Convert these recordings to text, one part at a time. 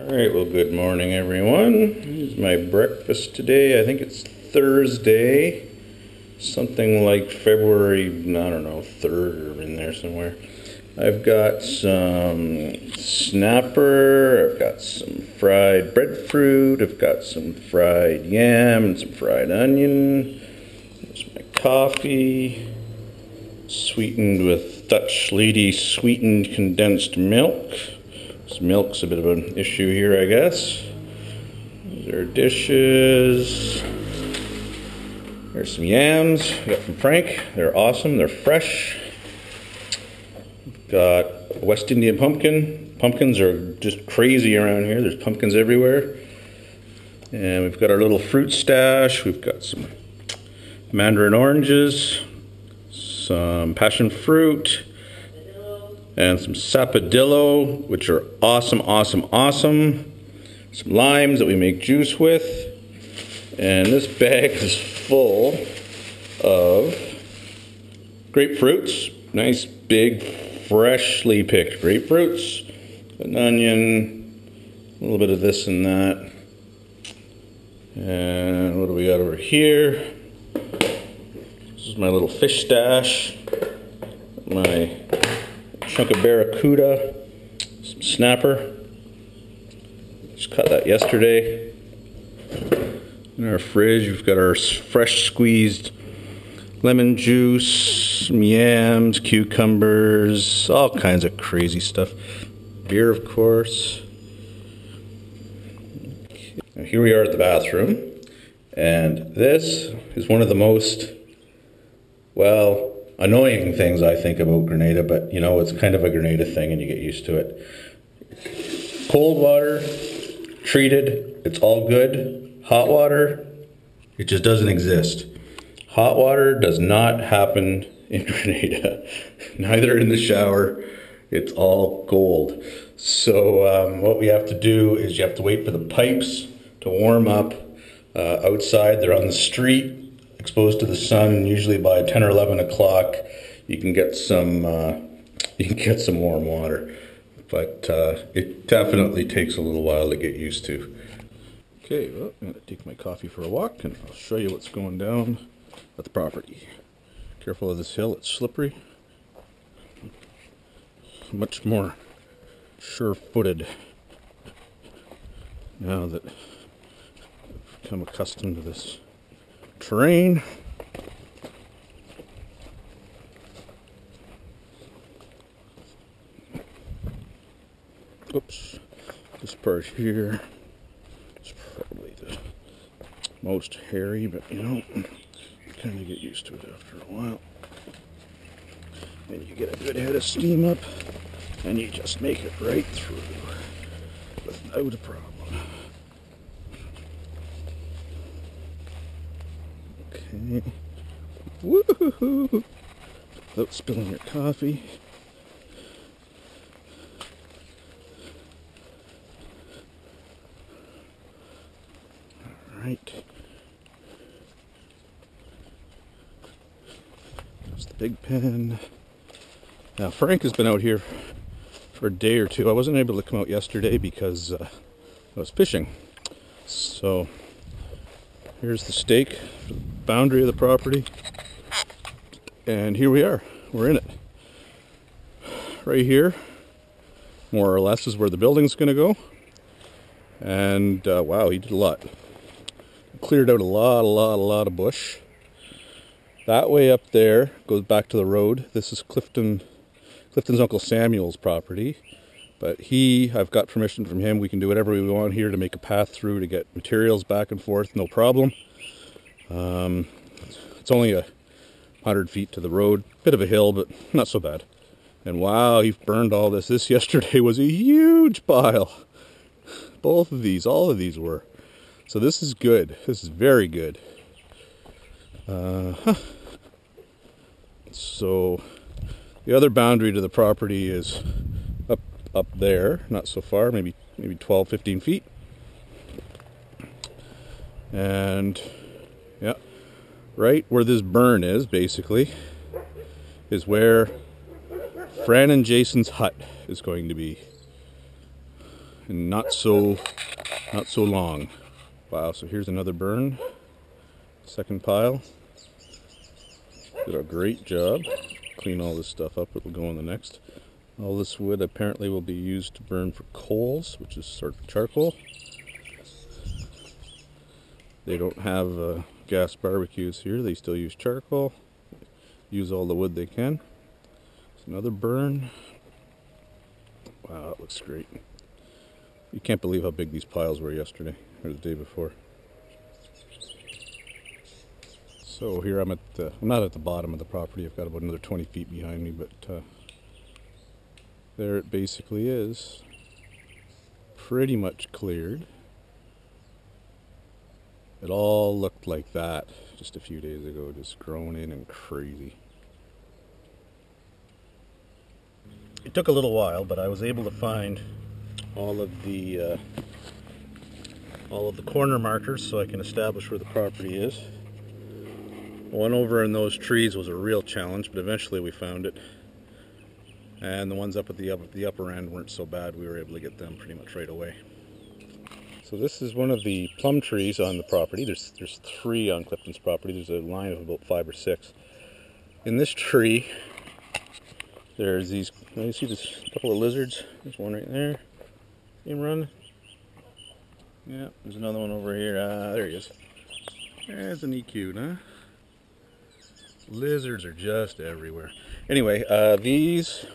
Alright, well, good morning, everyone. Here's my breakfast today. I think it's Thursday, something like February, I don't know, 3rd or in there somewhere. I've got some snapper, I've got some fried breadfruit, I've got some fried yam and some fried onion. There's my coffee, sweetened with Dutch Lady sweetened condensed milk. This milk's a bit of an issue here, I guess. These are dishes. There's some yams I got from Frank. They're awesome, they're fresh. Got West Indian pumpkin. Pumpkins are just crazy around here. There's pumpkins everywhere. And we've got our little fruit stash. We've got some mandarin oranges, some passion fruit, and some sapodillo, which are awesome, awesome, awesome. Some limes that we make juice with. And this bag is full of grapefruits. Nice, big, freshly picked grapefruits. An onion, a little bit of this and that. And what do we got over here? This is my little fish stash. My chunk of barracuda, some snapper. Just caught that yesterday. In our fridge, we've got our fresh squeezed lemon juice, some yams, cucumbers, all kinds of crazy stuff. Beer, of course. Now here we are at the bathroom, and this is one of the most, well, annoying things I think about Grenada, but you know, it's kind of a Grenada thing and you get used to it. Cold water, treated, it's all good. Hot water, it just doesn't exist. Hot water does not happen in Grenada. Neither in the shower, it's all cold. So what we have to do is you have to wait for the pipes to warm up outside. They're on the street, exposed to the sun. Usually by 10 or 11 o'clock, you can get some warm water, but it definitely takes a little while to get used to. Okay, well, I'm gonna take my coffee for a walk, and I'll show you what's going down at the property. Careful of this hill; it's slippery. Much more sure-footed now that I've become accustomed to this terrain. Oops, this part here is probably the most hairy, but you know, you kind of get used to it after a while. And you get a good head of steam up, and you just make it right through without a problem. Okay. Woohoo! Without spilling your coffee. Alright. There's the big pen. Now, Frank has been out here for a day or two. I wasn't able to come out yesterday because I was fishing. So, here's the stake for the boundary of the property. And here we are. We're in it. Right here, more or less, is where the building's going to go. And wow, he did a lot. Cleared out a lot of bush. That way up there goes back to the road. This is Clifton's Uncle Samuel's property. But I've got permission from him. We can do whatever we want here to make a path through to get materials back and forth, no problem. It's only 100 feet to the road. Bit of a hill, but not so bad. And wow, he burned all this. This yesterday was a huge pile. Both of these, all of these were. So this is good. This is very good. So the other boundary to the property is up there, not so far, maybe 12, 15 feet. And yeah, right where this burn is, basically, is where Fran and Jason's hut is going to be. and not so long. Wow, so here's another burn. Second pile. Did a great job. Clean all this stuff up, it will go in the next. All this wood apparently will be used to burn for coals, which is sort of charcoal. They don't have gas barbecues here, they still use charcoal. Use all the wood they can. It's another burn. Wow, that looks great. You can't believe how big these piles were yesterday, or the day before. So here I'm not at the bottom of the property, I've got about another 20 feet behind me, but there it basically is. Pretty much cleared. It all looked like that just a few days ago, just grown in and crazy. It took a little while, but I was able to find all of the corner markers so I can establish where the property is. One over in those trees was a real challenge, but eventually we found it. And the ones up at the upper end weren't so bad. We were able to get them pretty much right away. So this is one of the plum trees on the property. There's 3 on Clifton's property. There's a line of about 5 or 6. In this tree, there's these. You see this couple of lizards? There's one right there. See him run? Yeah. There's another one over here. There he is. There's an EQ, huh? Lizards are just everywhere. Anyway, these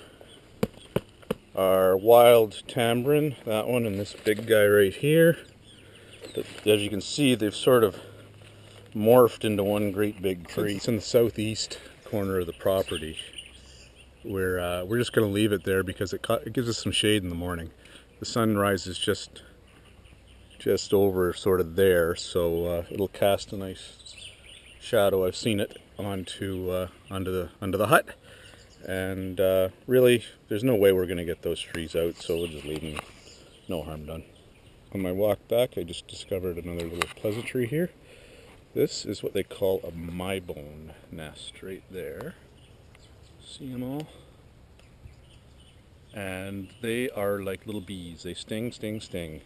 are wild tamarind, that one and this big guy right here. But as you can see, they've sort of morphed into one great big tree. It's in the southeast corner of the property. We're just going to leave it there because it gives us some shade in the morning. The sun rises just over sort of there, so it'll cast a nice shadow. I've seen it onto the hut, and really there's no way we're going to get those trees out, so we'll just leave them. No harm done. On my walk back, I just discovered another little pleasantry here. This is what they call a mybone nest right there. See them all? And they are like little bees. They sting, sting, sting.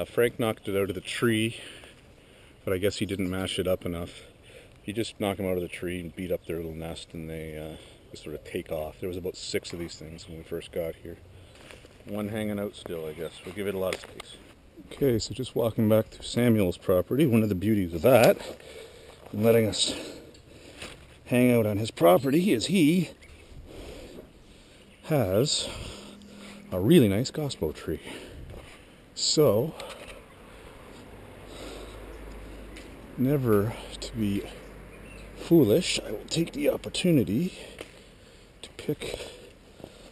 Frank knocked it out of the tree, but I guess he didn't mash it up enough. He just knocked them out of the tree and beat up their little nest, and they just sort of take off. There was about 6 of these things when we first got here. One hanging out still, I guess. We'll give it a lot of space. Okay, so just walking back through Samuel's property. One of the beauties of that, and letting us hang out on his property, is he has a really nice gospel tree. So, never to be foolish, I will take the opportunity to pick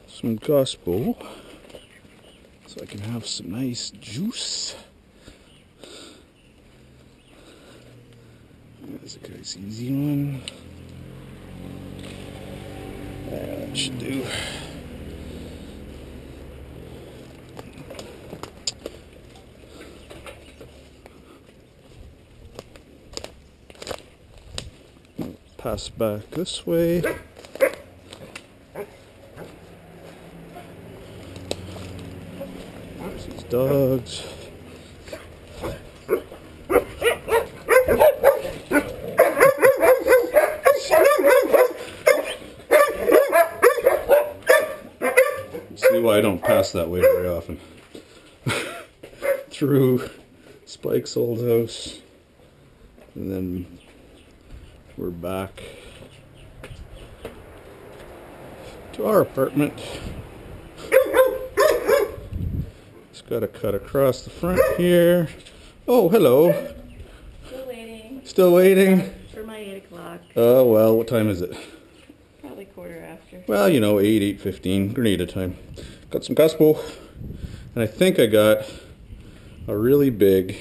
some gospel so I can have some nice juice. There's a nice easy one. That should do. Pass back this way. There's these dogs. See why I don't pass that way very often. Through Spike's old house, and then we're back to our apartment. Just got to cut across the front here. Oh, hello. Still waiting. Still waiting? For my 8 o'clock. Oh, well, what time is it? Probably quarter after. Well, you know, 8:15, Grenada time. Got some gospel, and I think I got a really big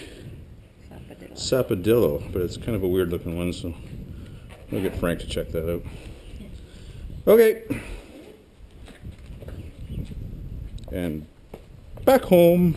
sapodillo, but it's kind of a weird looking one, so I'll get Frank to check that out. Okay. And back home.